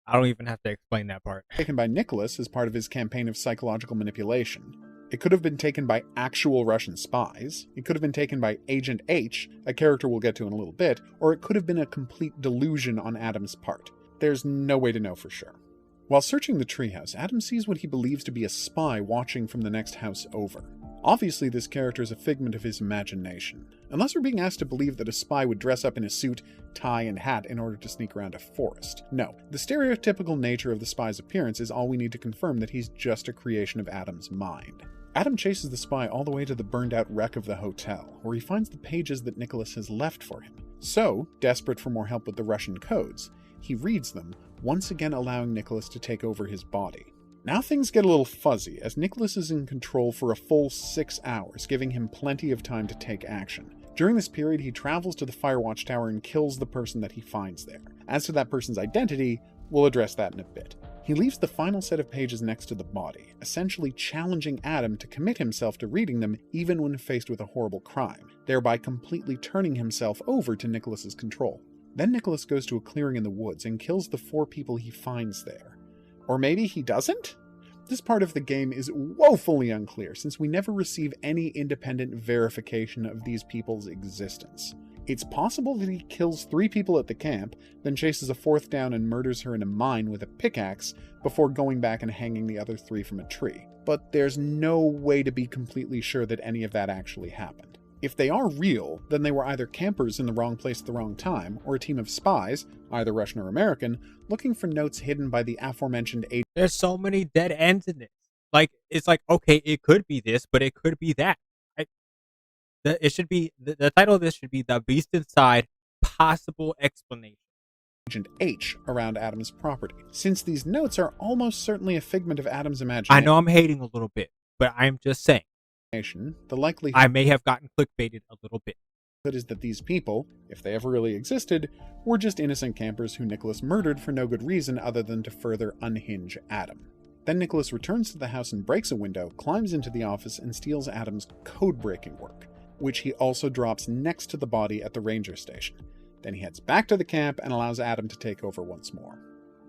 I don't even have to explain that part. taken by Nicholas as part of his campaign of psychological manipulation. It could have been taken by actual Russian spies. It could have been taken by Agent H, a character we'll get to in a little bit, or it could have been a complete delusion on Adam's part. There's no way to know for sure. While searching the treehouse, Adam sees what he believes to be a spy watching from the next house over. Obviously, this character is a figment of his imagination, unless we're being asked to believe that a spy would dress up in a suit, tie, and hat in order to sneak around a forest. No, the stereotypical nature of the spy's appearance is all we need to confirm that he's just a creation of Adam's mind. Adam chases the spy all the way to the burned-out wreck of the hotel, where he finds the pages that Nicholas has left for him. So, desperate for more help with the Russian codes, he reads them, once again allowing Nicholas to take over his body. Now things get a little fuzzy, as Nicholas is in control for a full 6 hours, giving him plenty of time to take action. During this period, he travels to the Firewatch Tower and kills the person that he finds there. As to that person's identity, we'll address that in a bit. He leaves the final set of pages next to the body, essentially challenging Adam to commit himself to reading them even when faced with a horrible crime, thereby completely turning himself over to Nicholas's control. Then Nicholas goes to a clearing in the woods and kills the 4 people he finds there. Or maybe he doesn't? This part of the game is woefully unclear, since we never receive any independent verification of these people's existence. It's possible that he kills 3 people at the camp, then chases a 4th down and murders her in a mine with a pickaxe before going back and hanging the other 3 from a tree. But there's no way to be completely sure that any of that actually happened. If they are real, then they were either campers in the wrong place at the wrong time, or a team of spies, either Russian or American, looking for notes hidden by the aforementioned agent. There's so many dead ends in this. Like, it's like, okay, it could be this, but it could be that. Right? It should be, the title of this should be The Beast Inside, Possible Explanation. Agent H around Adam's property, since these notes are almost certainly a figment of Adam's imagination. I know I'm hating a little bit, but I'm just saying. The likelihood I may have gotten clickbaited a little bit. is that these people, if they ever really existed, were just innocent campers who Nicholas murdered for no good reason other than to further unhinge Adam. Then Nicholas returns to the house and breaks a window, climbs into the office, and steals Adam's code-breaking work, which he also drops next to the body at the ranger station. Then he heads back to the camp and allows Adam to take over once more.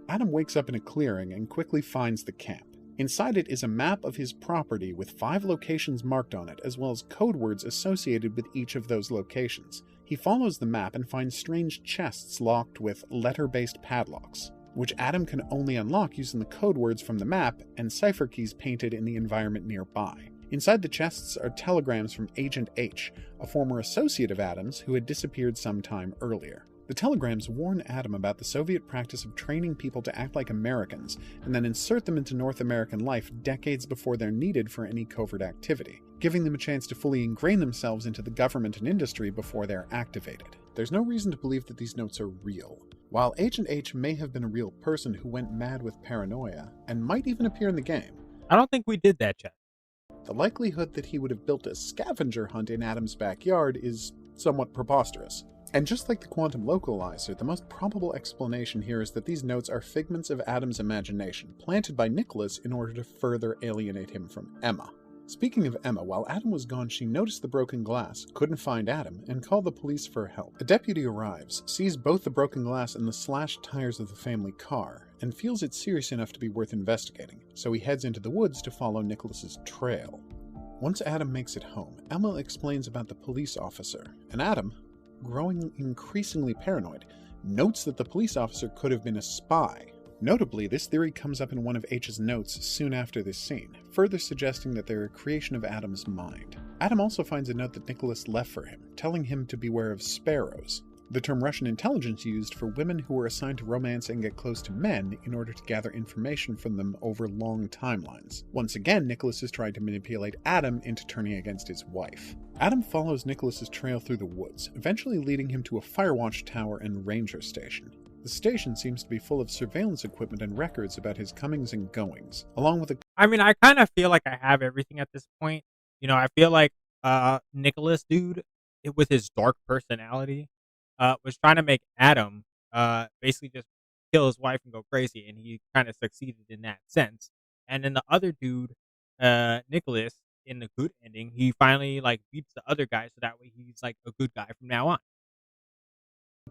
Adam wakes up in a clearing and quickly finds the camp. Inside it is a map of his property with 5 locations marked on it, as well as code words associated with each of those locations. He follows the map and finds strange chests locked with letter-based padlocks, which Adam can only unlock using the code words from the map and cipher keys painted in the environment nearby. Inside the chests are telegrams from Agent H, a former associate of Adam's who had disappeared some time earlier. The telegrams warn Adam about the Soviet practice of training people to act like Americans and then insert them into North American life decades before they're needed for any covert activity, giving them a chance to fully ingrain themselves into the government and industry before they're activated. There's no reason to believe that these notes are real. While Agent H may have been a real person who went mad with paranoia, and might even appear in the game, I don't think we did that, Chad. the likelihood that he would have built a scavenger hunt in Adam's backyard is somewhat preposterous. And just like the quantum localizer, the most probable explanation here is that these notes are figments of Adam's imagination, planted by Nicholas in order to further alienate him from Emma. Speaking of Emma, while Adam was gone, she noticed the broken glass, couldn't find Adam, and called the police for help. A deputy arrives, sees both the broken glass and the slashed tires of the family car, and feels it's serious enough to be worth investigating, so he heads into the woods to follow Nicholas's trail. Once Adam makes it home, Emma explains about the police officer, and Adam, growing increasingly paranoid, notes that the police officer could have been a spy. Notably, this theory comes up in one of H's notes soon after this scene, further suggesting that they're a creation of Adam's mind. Adam also finds a note that Nicholas left for him, telling him to beware of sparrows, the term Russian intelligence used for women who were assigned to romance and get close to men in order to gather information from them over long timelines. Once again, Nicholas is trying to manipulate Adam into turning against his wife. Adam follows Nicholas's trail through the woods, eventually leading him to a firewatch tower and ranger station. The station seems to be full of surveillance equipment and records about his comings and goings, along with a... I mean, I kind of feel like I have everything at this point. You know, I feel like Nicholas dude, with his dark personality, was trying to make Adam basically just kill his wife and go crazy, and he kind of succeeded in that sense. And then the other dude, Nicholas, in the good ending, he finally like beats the other guy, so that way he's like a good guy from now on.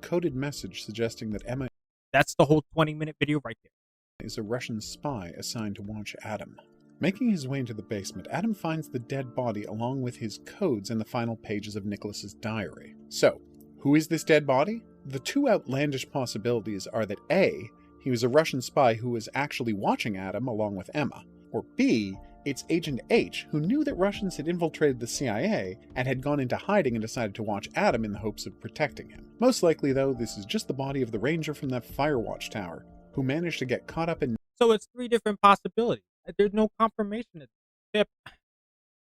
coded message suggesting that Emma That's the whole 20-minute video right there. is a Russian spy assigned to watch Adam. Making his way into the basement, Adam finds the dead body along with his codes and the final pages of Nicholas's diary. So, who is this dead body? The two outlandish possibilities are that A, he was a Russian spy who was actually watching Adam along with Emma, or B, it's Agent H, who knew that Russians had infiltrated the CIA and had gone into hiding and decided to watch Adam in the hopes of protecting him. Most likely, though, this is just the body of the ranger from that firewatch tower, who managed to get caught up in So it's 3 different possibilities. There's no confirmation. Tip.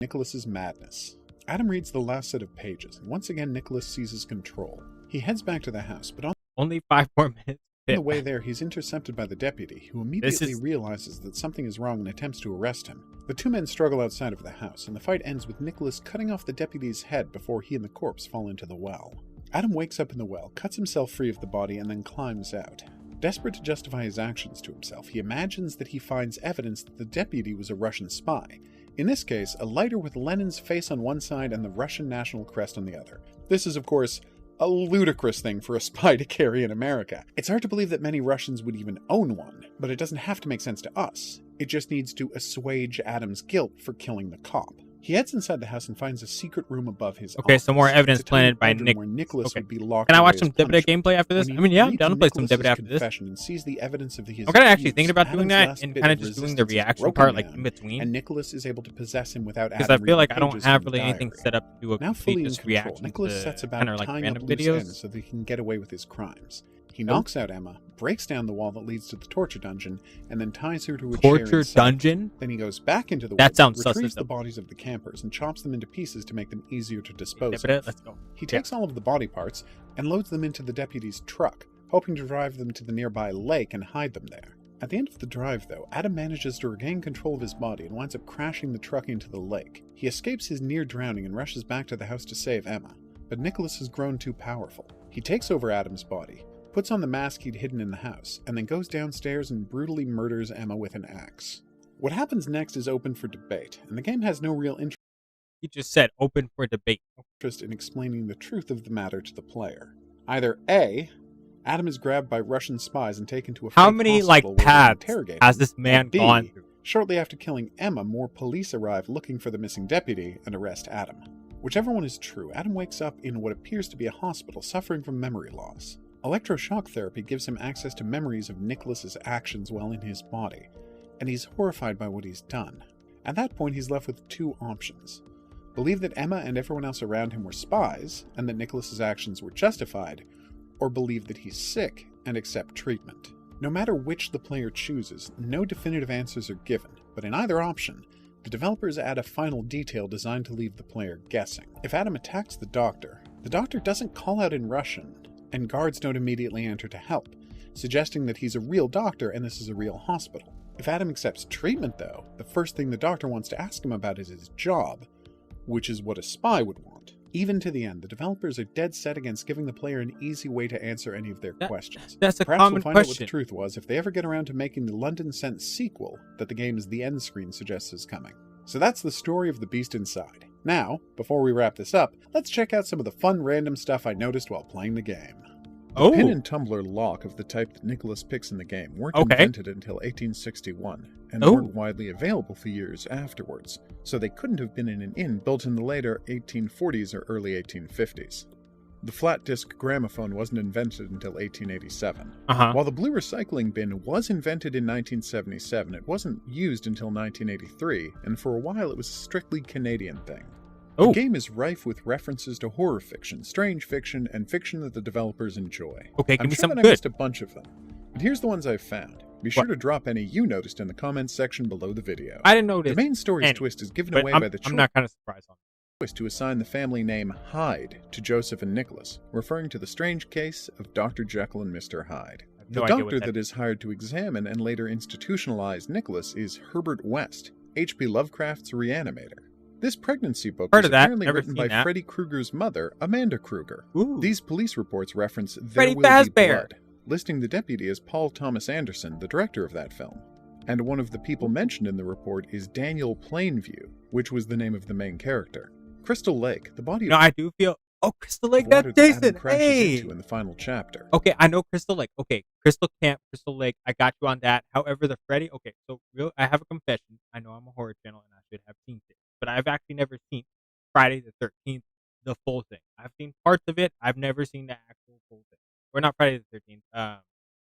Nicholas's madness. Adam reads the last set of pages, and once again Nicholas seizes control. He heads back to the house, but on Only 5 more minutes. the way there, he's intercepted by the deputy, who immediately realizes that something is wrong and attempts to arrest him. The two men struggle outside of the house, and the fight ends with Nicholas cutting off the deputy's head before he and the corpse fall into the well. Adam wakes up in the well, cuts himself free of the body, and then climbs out. Desperate to justify his actions to himself, he imagines that he finds evidence that the deputy was a Russian spy. In this case, a lighter with Lenin's face on one side and the Russian national crest on the other. This is, of course, a ludicrous thing for a spy to carry in America. It's hard to believe that many Russians would even own one, but it doesn't have to make sense to us. It just needs to assuage Adam's guilt for killing the cop. He heads inside the house and finds a secret room above his Okay, office. so more evidence It's a tiny planted by bedroom Nick. where Nicholas Okay. would be locked Can I away watch as some Dividend punishment. gameplay after this? When I mean, yeah, I'm read down to play some Nicholas's Dividend after this. confession and sees the evidence of his I'm kind of actually abuse, thinking about doing Adam's that last and bit kind of of just doing the resistance is reaction broken part like down, in between. and Nicholas is able to possess him without Because Adam I feel like I reading don't pages have from the really anything diary. set up to do a Now fully complete in just control, reaction Nicholas to sets about kind of like tying random up loose videos. ends so that he can get away with his crimes. He knocks out Emma, breaks down the wall that leads to the torture dungeon, and then ties her to a chair Torture inside. dungeon? Then he goes back into the That woods, sounds sus retrieves as the hell. bodies of the campers, and chops them into pieces to make them easier to dispose Dividend, of. let's go. He takes all of the body parts and loads them into the deputy's truck, hoping to drive them to the nearby lake and hide them there. At the end of the drive, though, Adam manages to regain control of his body and winds up crashing the truck into the lake. He escapes his near drowning and rushes back to the house to save Emma. but Nicholas has grown too powerful. He takes over Adam's body, puts on the mask he'd hidden in the house, and then goes downstairs and brutally murders Emma with an axe. What happens next is open for debate, and the game has no real He just said open for debate. interest in explaining the truth of the matter to the player. Either A, Adam is grabbed by Russian spies and taken to a How fake many hospital where they paths interrogate has him, this man and B, gone through? shortly after killing Emma, more police arrive looking for the missing deputy and arrest Adam. Whichever one is true, Adam wakes up in what appears to be a hospital suffering from memory loss. Electroshock therapy gives him access to memories of Nicholas's actions while in his body, and he's horrified by what he's done. At that point, he's left with two options. Believe that Emma and everyone else around him were spies, and that Nicholas's actions were justified, or believe that he's sick and accept treatment. No matter which the player chooses, no definitive answers are given, but in either option, the developers add a final detail designed to leave the player guessing. If Adam attacks the doctor doesn't call out in Russian, and guards don't immediately enter to help, suggesting that he's a real doctor and this is a real hospital. If Adam accepts treatment, though, the first thing the doctor wants to ask him about is his job, which is what a spy would want. Even to the end, the developers are dead set against giving the player an easy way to answer any of their questions. That's a Perhaps common we'll find out what the question. truth was if they ever get around to making the London Scent sequel that the game's The End screen suggests is coming. So that's the story of The Beast Inside. Now, before we wrap this up, let's check out some of the fun random stuff I noticed while playing the game. The pin and tumbler lock of the type that Nicholas picks in the game weren't invented until 1861, and weren't widely available for years afterwards, so they couldn't have been in an inn built in the later 1840s or early 1850s. The flat disc gramophone wasn't invented until 1887. While the blue recycling bin was invented in 1977, it wasn't used until 1983, and for a while it was a strictly Canadian thing. The game is rife with references to horror fiction, strange fiction, and fiction that the developers enjoy. Okay, give I'm me sure something that I good. missed a bunch of them, but here's the ones I've found. Be sure to drop any you noticed in the comments section below the video. I didn't notice The main story's any, twist is given but away I'm, by the I'm not kind of surprised on choice to assign the family name Hyde to Joseph and Nicholas, referring to the strange case of Dr. Jekyll and Mr. Hyde. no The idea doctor what that is hired to examine and later institutionalize Nicholas is Herbert West, H.P. Lovecraft's Reanimator. This pregnancy book Heard was of that, apparently never written seen by that. Freddy Krueger's mother, Amanda Krueger. Ooh. These police reports reference There Freddy Will Be Fazbear. Blood, listing the deputy as Paul Thomas Anderson, the director of that film. And one of the people mentioned in the report is Daniel Plainview, which was the name of the main character. Crystal Lake, the body No, of I do feel... Oh, Crystal Lake, water that's that Adam Jason! crashes Hey! into in the final chapter. Okay, I know Crystal Lake. Okay, Crystal Camp, Crystal Lake. I got you on that. However, the Freddy... Okay, so I have a confession. I know I'm a horror channel and I should have seen it. But I've actually never seen Friday the 13th, the full thing. I've seen parts of it. I've never seen the actual full thing. Or not Friday the 13th.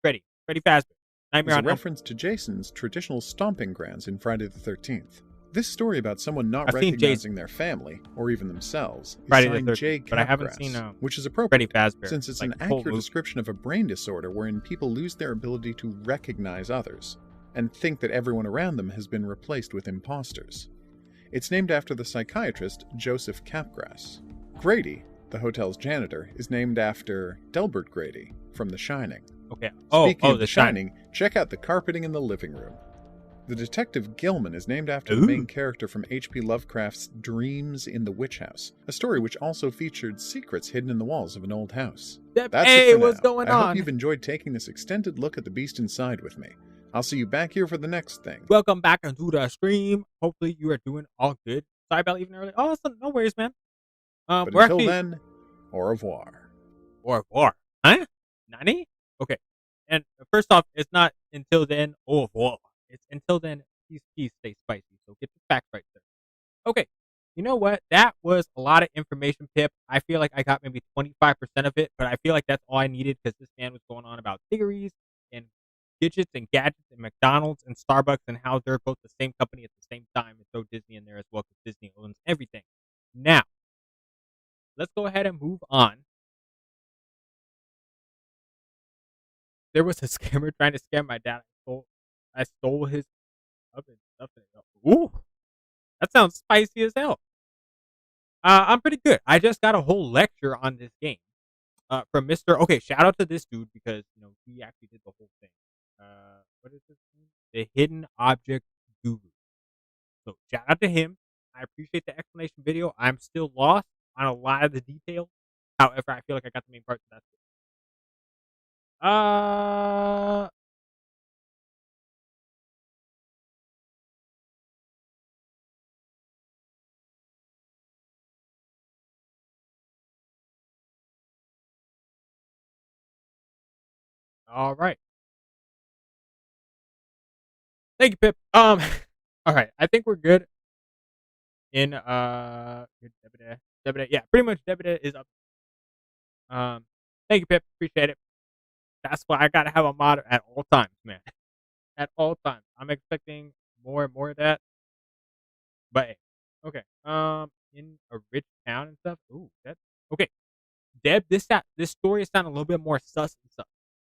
Freddy Fazbear. Nightmare Is a on Elm reference to Jason's traditional stomping grounds in Friday the 13th. This story about someone not I've seen recognizing their family, or even themselves, is Friday the signed 13th, J. but I haven't Capgrass, seen, which is Freddy appropriate, Fazbear. since it's like, an the whole accurate movie. description of a brain disorder wherein people lose their ability to recognize others, and think that everyone around them has been replaced with imposters. It's named after the psychiatrist Joseph Capgrass. Grady, the hotel's janitor, is named after Delbert Grady from The Shining. Okay. Speaking of The The Shining, check out the carpeting in the living room. The detective Gilman is named after the main character from H.P. Lovecraft's Dreams in the Witch House, a story which also featured secrets hidden in the walls of an old house. That's Hey, it for what's now. going I hope on? you've enjoyed taking this extended look at the Beast Inside with me. I'll see you back here for the next thing. Welcome back into the stream. Hopefully you are doing all good. Sorry about leaving early. Oh, no worries, man. But We're until actually... then, au revoir. Au revoir. Huh? Nani? Okay. And first off, it's not until then, au revoir. It's until then, peace, stay spicy. So get the facts right there. Okay. You know what? That was a lot of information, Pip. I feel like I got maybe 25% of it, but I feel like that's all I needed because this man was going on about theories and gadgets and McDonald's and Starbucks and how they're both the same company at the same time and throw Disney in there as well because Disney owns everything. Now, let's go ahead and move on. There was a scammer trying to scam my dad. I stole his oven stuff. Ooh, that sounds spicy as hell. I'm pretty good. I just got a whole lecture on this game from Mr. Okay, shout out to this dude because he actually did the whole thing. What is this name? The Hidden Object Guru. So shout out to him. I appreciate the explanation video. I'm still lost on a lot of the details, However, I feel like I got the main part. So that's it. All right. Thank you, Pip. All right. I think we're good in good Debida. Debida. Yeah, pretty much Debida is up. Um, thank you, Pip. Appreciate it. That's why I gotta have a mod at all times, man. At all times. I'm expecting more and more of that. But hey, okay. In a rich town and stuff. Ooh, that okay. Deb, this story is sounding a little bit more sus and stuff.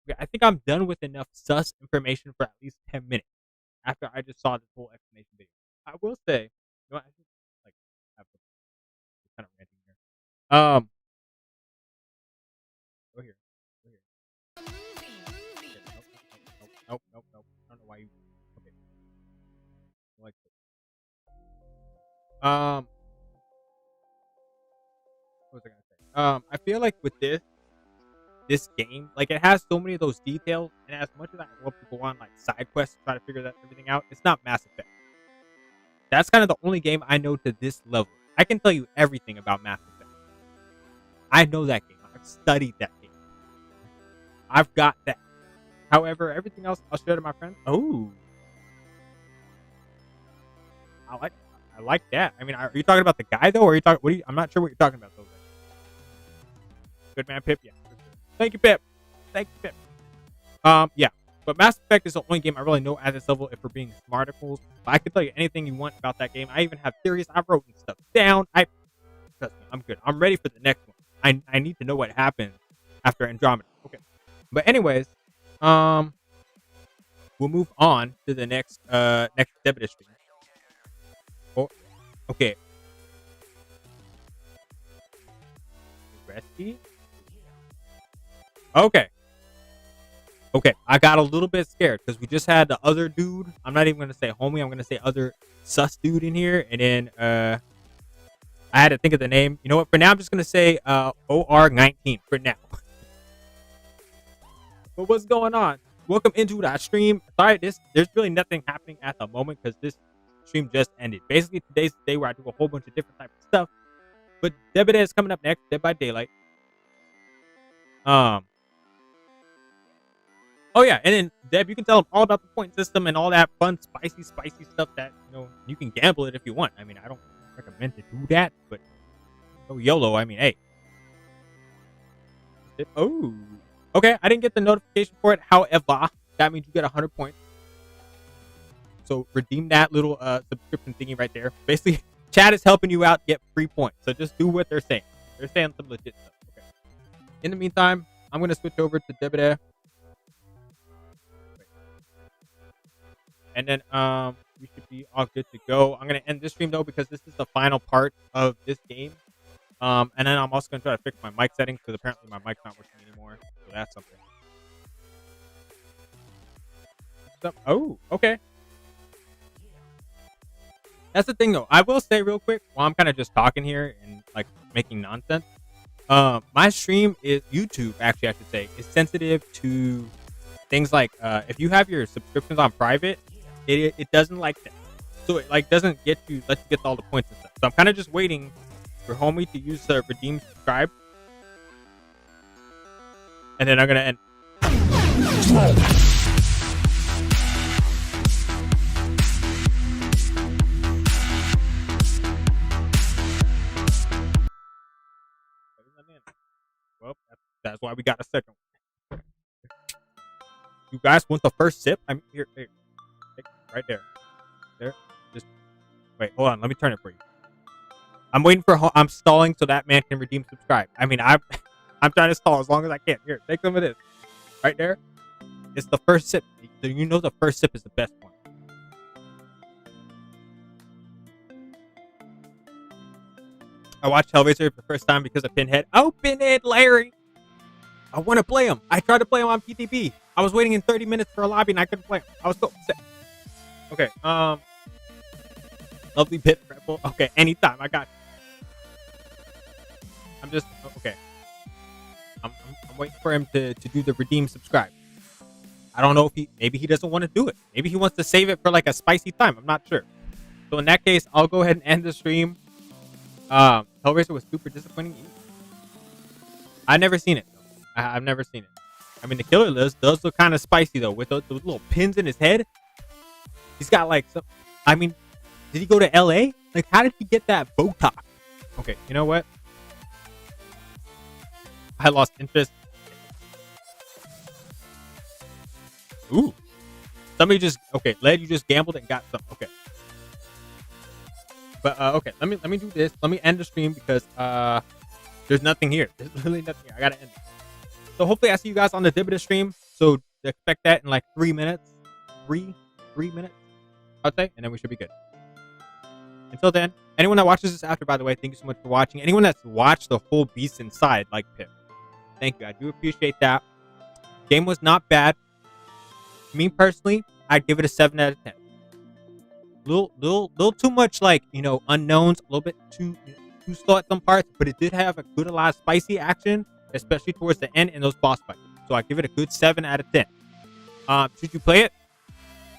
Okay, I think I'm done with enough sus information for at least 10 minutes after I just saw this whole explanation video. I will say, you know what, I just like have kind of ranting here. Go here. Go here. Okay, nope. I don't know why you. Okay, I like this. What was I gonna say? I feel like with this game, like it has so many of those details, and as much as I love to go on like side quests to try to figure that everything out, it's not Mass Effect. That's kind of the only game I know to this level. I can tell you everything about Mass Effect. I know that game. I've studied that game. I've got that. However, everything else I'll share to my friends. Oh, I like that. I mean, are you talking about the guy though, or are you talking? What are you? I'm not sure what you're talking about though. Good man, Pip. Yeah. For sure. Thank you, Pip. Thank you, Pip. Yeah. But Mass Effect is the only game I really know at this level if we're being smarticles. But I can tell you anything you want about that game. I even have theories. I've written stuff down. Trust me, I'm good. I'm ready for the next one. I need to know what happens after Andromeda. Okay. But anyways, we'll move on to the next Debit stream. Oh, okay. Resty? Okay. Okay, I got a little bit scared because we just had the other dude. I'm not even gonna say homie. I'm gonna say other sus dude in here, and then I had to think of the name. You know what? For now, I'm just gonna say OR19 for now. But what's going on? Welcome into that stream. Sorry, there's really nothing happening at the moment because this stream just ended. Basically, today's the day where I do a whole bunch of different types of stuff. But Dead is coming up next, Dead by Daylight. Oh yeah, and then Deb, you can tell them all about the point system and all that fun, spicy stuff that you can gamble it if you want. I mean, I don't recommend to do that, but no YOLO. I mean, hey. Oh, okay. I didn't get the notification for it. However, that means you get 100 points. So redeem that little subscription thingy right there. Basically, chat is helping you out get free points. So just do what they're saying. They're saying some legit stuff. Okay. In the meantime, I'm gonna switch over to Debida. And then we should be all good to go. I'm gonna end this stream though because this is the final part of this game. And then I'm also gonna try to fix my mic settings because apparently my mic's not working anymore. So that's something. Oh, okay. That's the thing though. I will say real quick while I'm kind of just talking here and like making nonsense. My stream is YouTube actually I should say is sensitive to things like if you have your subscriptions on private. It doesn't like that, so it like doesn't let you get all the points and stuff. So I'm kind of just waiting for homie to use the redeem subscribe, and then I'm gonna end. Well, that's why we got a second one. You guys want the first sip? I'm here. Right there. Just wait. Hold on. Let me turn it for you. I'm waiting for. I'm stalling so that man can redeem subscribe. I mean, I'm trying to stall as long as I can. Here, take some of this. Right there. It's the first sip. So you know the first sip is the best one. I watched Hellraiser for the first time because of Pinhead. Oh, Pinhead, Larry. I want to play him. I tried to play him on PTP. I was waiting in 30 minutes for a lobby and I couldn't play him. I was so upset. Okay, lovely bit, Rebel. Okay, anytime, I got you. I'm just, okay. I'm waiting for him to do the redeem subscribe. I don't know if maybe he doesn't want to do it. Maybe he wants to save it for like a spicy time. I'm not sure. So in that case, I'll go ahead and end the stream. Hellraiser was super disappointing. I've never seen it. I've never seen it. I mean, the killer list does look kind of spicy though, with those little pins in his head. He's got like some. I mean, did he go to LA? Like, how did he get that Botox? Okay, you know what? I lost interest. Ooh. Somebody just Led, you just gambled and got some. Okay. But okay, let me do this. Let me end the stream because there's nothing here. There's literally nothing here. I gotta end it. So hopefully I see you guys on the Dividend stream. So expect that in like 3 minutes. Three minutes, I'd say, and then we should be good. Until then, anyone that watches this after, by the way, thank you so much for watching. Anyone that's watched the full Beast Inside, like Pip, thank you. I do appreciate that. Game was not bad. Me personally, I'd give it a 7 out of 10. Little too much, like, you know, unknowns, a little bit too slow at some parts, but it did have a good, a lot of spicy action, especially towards the end in those boss fights. So I give it a good 7 out of 10. Should you play it?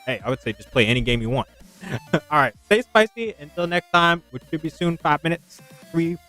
Hey, I would say just play any game you want. All right, stay spicy. Until next time, which should be soon. 5 minutes, 5 minutes.